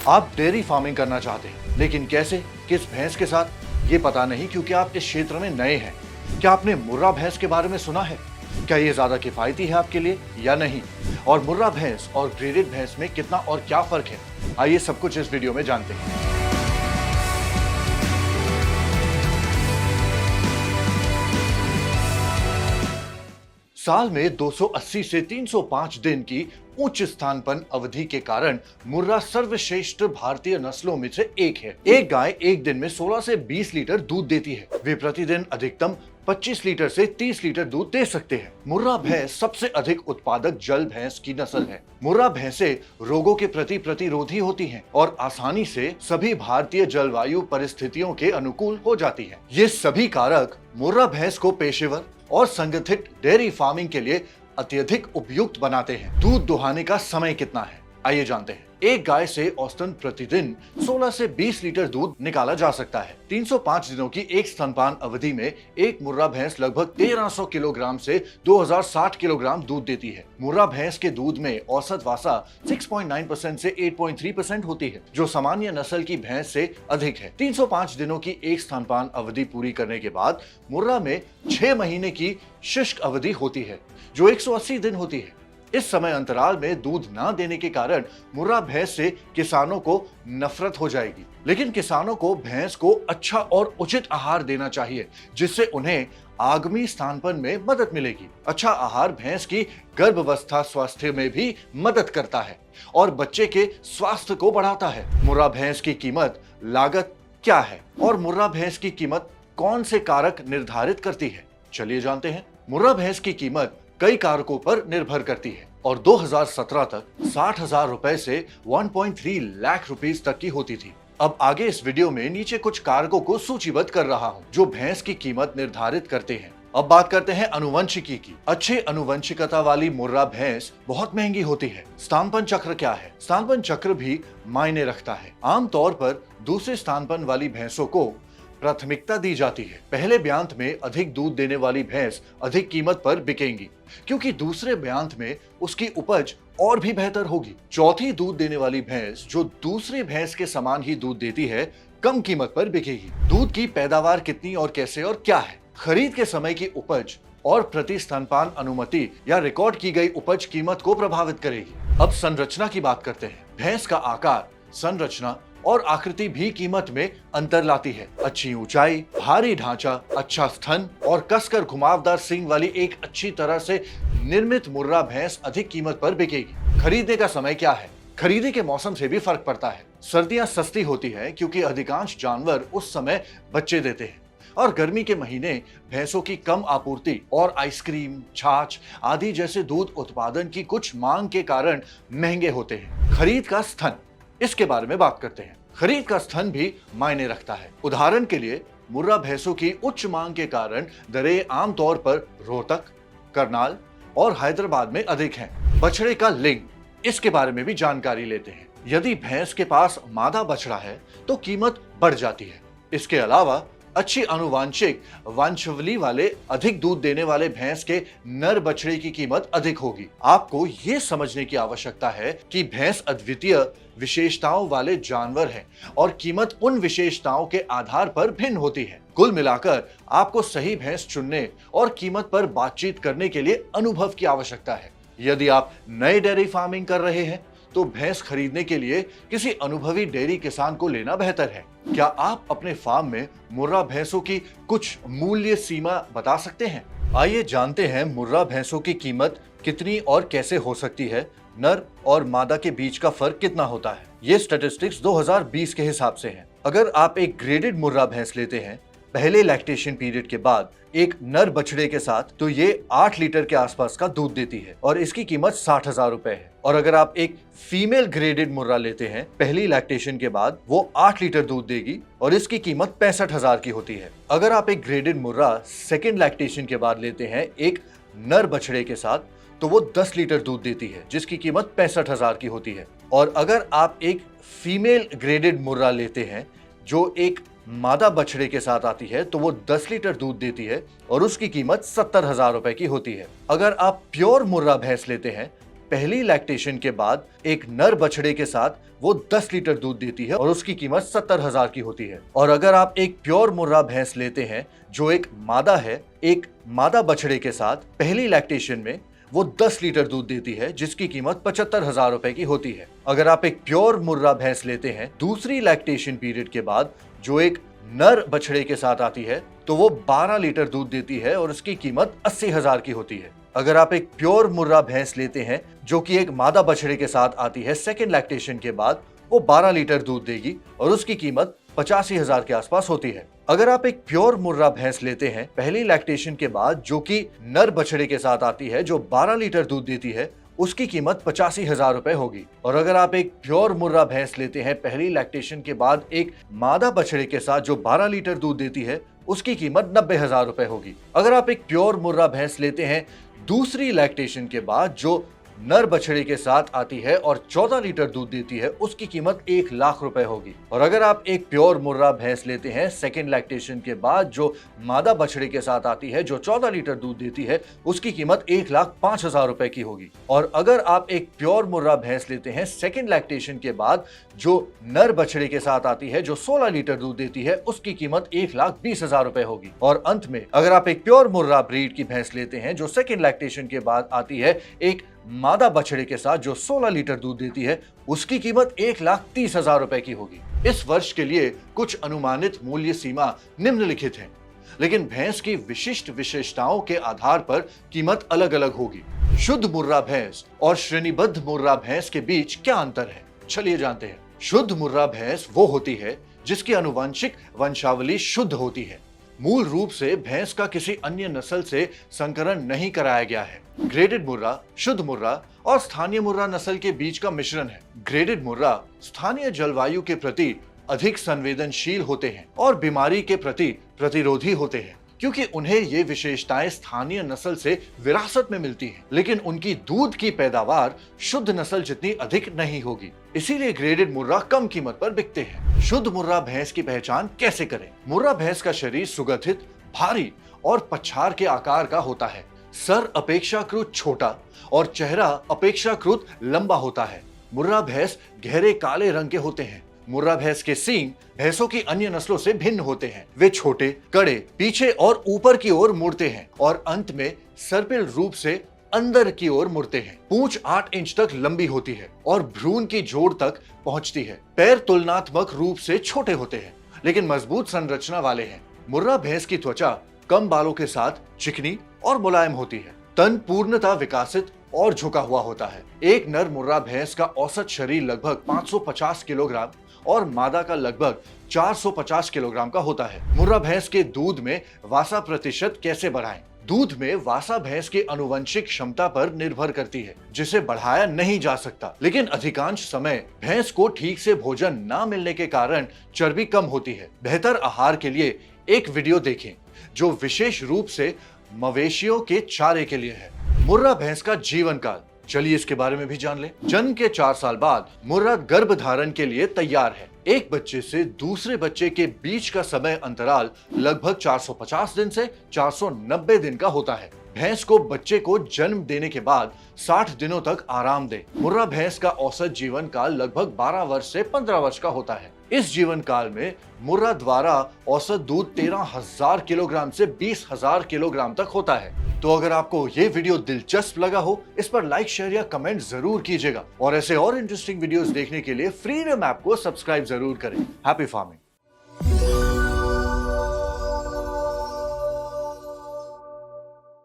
आप dairy farming करना चाहते हैं, लेकिन कैसे, किस भैंस के साथ, ये पता नहीं क्योंकि आप इस क्षेत्र में नए हैं। क्या आपने मुर्रा भैंस के बारे में सुना है? क्या ये ज्यादा किफायती है आपके लिए या नहीं? और मुर्रा भैंस और ग्रेडेड भैंस में कितना और क्या फर्क है, आइए सब कुछ इस वीडियो में जानते हैं। साल में 280 से 305 दिन की उच्च स्तनपान अवधि के कारण मुर्रा सर्वश्रेष्ठ भारतीय नस्लों में से एक है। एक गाय एक दिन में 16 से 20 लीटर दूध देती है। वे प्रतिदिन अधिकतम 25 लीटर से 30 लीटर दूध दे सकते हैं। मुर्रा भैंस सबसे अधिक उत्पादक जल भैंस की नस्ल है। मुर्रा भैंसे रोगों के प्रति प्रतिरोधी होती हैं और आसानी से सभी भारतीय जलवायु परिस्थितियों के अनुकूल हो जाती हैं। ये सभी कारक मुर्रा भैंस को पेशेवर और संगठित डेयरी फार्मिंग के लिए अत्यधिक उपयुक्त बनाते हैं। दूध दुहाने का समय कितना है, आइए जानते हैं। एक गाय से औसतन प्रतिदिन 16 से 20 लीटर दूध निकाला जा सकता है। 305 दिनों की एक स्तनपान अवधि में एक मुर्रा भैंस लगभग 1300 किलोग्राम से 2060 किलोग्राम दूध देती है। मुर्रा भैंस के दूध में औसत वासा 6.9% से 8.3% होती है, जो सामान्य नस्ल की भैंस से अधिक है। 305 दिनों की एक स्तनपान अवधि पूरी करने के बाद मुर्रा में 6 महीने की शुष्क अवधि होती है, जो 180 दिन होती है। इस समय अंतराल में दूध न देने के कारण मुर्रा भैंस से किसानों को नफरत हो जाएगी। लेकिन किसानों को भैंस को अच्छा और उचित आहार देना चाहिए, जिससे उन्हें आगामी स्तनपान में मदद मिलेगी। अच्छा आहार भैंस की गर्भावस्था स्वास्थ्य में भी मदद करता है और बच्चे के स्वास्थ्य को बढ़ाता है। मुर्रा भैंस की कीमत लागत क्या है और मुर्रा भैंस की कीमत कौन से कारक निर्धारित करती है, चलिए जानते हैं। मुर्रा भैंस की कीमत कई कारकों पर निर्भर करती है और 2017 तक 60,000 रुपए से 1.3 लाख रुपीस तक की होती थी। अब आगे इस वीडियो में नीचे कुछ कारकों को सूचीबद्ध कर रहा हूं जो भैंस की कीमत निर्धारित करते हैं। अब बात करते हैं अनुवंशिकी की। अच्छे अनुवंशिकता वाली मुर्रा भैंस बहुत महंगी होती है। स्तनपान चक्र क्या है? स्तनपान चक्र भी मायने रखता है। आमतौर पर दूसरे स्तनपान वाली भैंसों को प्राथमिकता दी जाती है। पहले ब्यांत में अधिक दूध देने वाली भैंस अधिक कीमत पर बिकेंगी, क्योंकि दूसरे ब्यांत में उसकी उपज और भी बेहतर होगी। चौथी दूध देने वाली भैंस, जो दूसरे भैंस के समान ही दूध देती है, कम कीमत पर बिकेगी। दूध की पैदावार कितनी और कैसे और क्या है? खरीद के समय की उपज और प्रति स्तनपान अनुमति या रिकॉर्ड की गई उपज कीमत को प्रभावित करेगी। अब संरचना की बात करते हैं। भैंस का आकार, संरचना और आकृति भी कीमत में अंतर लाती है। अच्छी ऊंचाई, भारी ढांचा, अच्छा स्तन और कसकर घुमावदार सींग वाली एक अच्छी तरह से निर्मित मुर्रा भैंस अधिक कीमत पर बिकेगी। खरीदने का समय क्या है? खरीदने के मौसम से भी फर्क पड़ता है। सर्दियां सस्ती होती है क्योंकि अधिकांश जानवर उस समय बच्चे देते हैं और गर्मी के महीने भैंसों की कम आपूर्ति और आइसक्रीम, छाछ आदि जैसे दूध उत्पादन की कुछ मांग के कारण महंगे होते हैं। खरीद का स्तन, इसके बारे में बात करते हैं। खरीद का स्तन भी मायने रखता है। उदाहरण के लिए मुर्रा भैंसों की उच्च मांग के कारण दरें आमतौर पर रोहतक, करनाल और हैदराबाद में अधिक हैं। बछड़े का लिंग, इसके बारे में भी जानकारी लेते हैं। यदि भैंस के पास मादा बछड़ा है तो कीमत बढ़ जाती है। इसके अलावा अच्छी आनुवांशिक वंशावली वाले अधिक दूध देने वाले भैंस के नर बछड़े की कीमत अधिक होगी। आपको ये समझने की आवश्यकता है कि भैंस अद्वितीय विशेषताओं वाले जानवर हैं और कीमत उन विशेषताओं के आधार पर भिन्न होती है। कुल मिलाकर आपको सही भैंस चुनने और कीमत पर बातचीत करने के लिए अनुभव की आवश्यकता है। यदि आप नए डेयरी फार्मिंग कर रहे हैं तो भैंस खरीदने के लिए किसी अनुभवी डेयरी किसान को लेना बेहतर है। क्या आप अपने फार्म में मुर्रा भैंसों की कुछ मूल्य सीमा बता सकते हैं? आइए जानते हैं मुर्रा भैंसों की कीमत कितनी और कैसे हो सकती है। नर और मादा के बीच का फर्क कितना होता है? ये स्टैटिस्टिक्स 2020 के हिसाब से हैं। अगर आप एक ग्रेडेड मुर्रा भैंस लेते हैं पहले लैक्टेशन पीरियड के बाद एक नर बछड़े के साथ, तो ये 8 लीटर के आसपास का दूध देती है और इसकी कीमत 60,000 रुपए है। और अगर आप एक फीमेल ग्रेडेड मुर्रा लेते हैं पहली लैक्टेशन के बाद, वो 8 लीटर दूध देगी और इसकी कीमत 65,000 की होती है। अगर आप एक ग्रेडेड मुर्रा सेकेंड लैक्टेशन के बाद लेते हैं एक नर बछड़े के साथ, तो वो 10 लीटर दूध देती है जिसकी कीमत 65,000 की होती है। और अगर आप एक फीमेल ग्रेडेड मुर्रा लेते हैं जो एक मादा बछड़े के साथ आती है, तो वो 10 लीटर दूध देती है और उसकी कीमत 70,000 रुपए की होती है। अगर आप प्योर मुर्रा भैंस लेते हैं पहली लैक्टेशन के बाद एक नर बछड़े के साथ वो 10 लीटर दूध देती है और उसकी कीमत 70,000 की होती है। और अगर आप एक प्योर मुर्रा भैंस लेते हैं जो एक मादा है, एक मादा बछड़े के साथ पहली लैक्टेशन में वो 10 लीटर दूध देती है जिसकी कीमत 75,000 रुपए की होती है। अगर आप एक प्योर मुर्रा भैंस लेते हैं दूसरी लैक्टेशन पीरियड के बाद जो एक नर बछड़े के साथ आती है तो वो 12 लीटर दूध देती है और उसकी कीमत 80,000 की होती है। अगर आप एक प्योर मुर्रा भैंस लेते हैं जो कि एक मादा बछड़े के साथ आती है सेकेंड लैक्टेशन के बाद, वो 12 लीटर दूध देगी और उसकी कीमत 85,000 के आसपास होती है। अगर आप एक प्योर मुर्रा भैंस लेते हैं पहली लैक्टेशन के बाद जो कि नर बछड़े के साथ आती है जो 12 लीटर दूध देती है, उसकी कीमत 85,000 रुपए होगी। और अगर आप एक प्योर मुर्रा भैंस लेते हैं पहली लैक्टेशन के बाद एक मादा बछड़े के साथ जो 12 लीटर दूध देती है, उसकी कीमत 90,000 रुपए होगी। अगर आप एक प्योर मुर्रा भैंस लेते हैं दूसरी लैक्टेशन के बाद जो नर बछड़े के साथ आती है और 14 लीटर दूध देती है, उसकी कीमत 1 लाख रुपए होगी। और अगर आप एक प्योर मुर्रा भैंस लेते हैं सेकेंड लैक्टेशन के बाद जो मादा बछड़े के साथ आती है जो 14 लीटर दूध देती है, उसकी कीमत 1,05,000 रुपए की होगी। और अगर आप एक प्योर मुर्रा भैंस लेते हैं सेकेंड लैक्टेशन के बाद जो नर बछड़े के साथ आती है जो 16 लीटर दूध देती है, उसकी कीमत 1,20,000 रुपए होगी। और अंत में अगर आप एक प्योर मुर्रा ब्रीड की भैंस लेते हैं जो सेकेंड लैक्टेशन के बाद आती है एक मादा बछड़े के साथ जो 16 लीटर दूध देती है, उसकी कीमत 1,30,000 रुपए की होगी। इस वर्ष के लिए कुछ अनुमानित मूल्य सीमा निम्नलिखित है, लेकिन भैंस की विशिष्ट विशेषताओं के आधार पर कीमत अलग अलग होगी। शुद्ध मुर्रा भैंस और श्रेणीबद्ध मुर्रा भैंस के बीच क्या अंतर है, चलिए जानते हैं। शुद्ध मुर्रा भैंस वो होती है जिसकी आनुवंशिक वंशावली शुद्ध होती है। मूल रूप से भैंस का किसी अन्य नस्ल से संकरण नहीं कराया गया है। ग्रेडेड मुर्रा, शुद्ध मुर्रा और स्थानीय मुर्रा नस्ल के बीच का मिश्रण है। ग्रेडेड मुर्रा स्थानीय जलवायु के प्रति अधिक संवेदनशील होते हैं और बीमारी के प्रति प्रतिरोधी होते हैं क्योंकि उन्हें ये विशेषताएं स्थानीय नस्ल से विरासत में मिलती हैं, लेकिन उनकी दूध की पैदावार शुद्ध नस्ल जितनी अधिक नहीं होगी। इसीलिए ग्रेडेड मुर्रा कम कीमत पर बिकते हैं। शुद्ध मुर्रा भैंस की पहचान कैसे करें? मुर्रा भैंस का शरीर सुगठित, भारी और पछाड़ के आकार का होता है। सर अपेक्षाकृत छोटा और चेहरा अपेक्षाकृत लंबा होता है। मुर्रा भैंस गहरे काले रंग के होते हैं। मुर्रा भैंस के सींग भैंसों की अन्य नस्लों से भिन्न होते हैं। वे छोटे, कड़े, पीछे और ऊपर की ओर मुड़ते हैं और अंत में सर्पिल रूप से अंदर की ओर मुड़ते हैं। पूंछ 8 इंच तक लंबी होती है और भ्रूण की जोड़ तक पहुंचती है। पैर तुलनात्मक रूप से छोटे होते हैं लेकिन मजबूत संरचना वाले हैं। मुर्रा भैंस की त्वचा कम बालों के साथ चिकनी और मुलायम होती है। तन पूर्णतः विकसित और झुका हुआ होता है। एक नर मुर्रा भैंस का औसत शरीर लगभग 550 किलोग्राम और मादा का लगभग 450 किलोग्राम का होता है। मुर्रा भैंस के दूध में वासा प्रतिशत कैसे बढ़ाएं? दूध में वासा भैंस की आनुवंशिक क्षमता पर निर्भर करती है जिसे बढ़ाया नहीं जा सकता, लेकिन अधिकांश समय भैंस को ठीक से भोजन न मिलने के कारण चर्बी कम होती है। बेहतर आहार के लिए एक वीडियो देखें जो विशेष रूप से मवेशियों के चारे के लिए है। मुर्रा भैंस का जीवन काल, चलिए इसके बारे में भी जान लें। जन्म के 4 साल बाद मुर्रा गर्भ धारण के लिए तैयार है। एक बच्चे से दूसरे बच्चे के बीच का समय अंतराल लगभग 450 दिन से 490 दिन का होता है। भैंस को बच्चे को जन्म देने के बाद 60 दिनों तक आराम दे। मुर्रा भैंस का औसत जीवन काल लगभग 12 वर्ष से 15 वर्ष का होता है। इस जीवन काल में मुर्रा द्वारा औसत दूध 13,000 किलोग्राम से 20,000 किलोग्राम तक होता है। तो अगर आपको ये वीडियो दिलचस्प लगा हो, इस पर लाइक, शेयर या कमेंट जरूर कीजिएगा और ऐसे और इंटरेस्टिंग वीडियोस देखने के लिए फ्रीडम ऐप को सब्सक्राइब जरूर करें। Happy farming.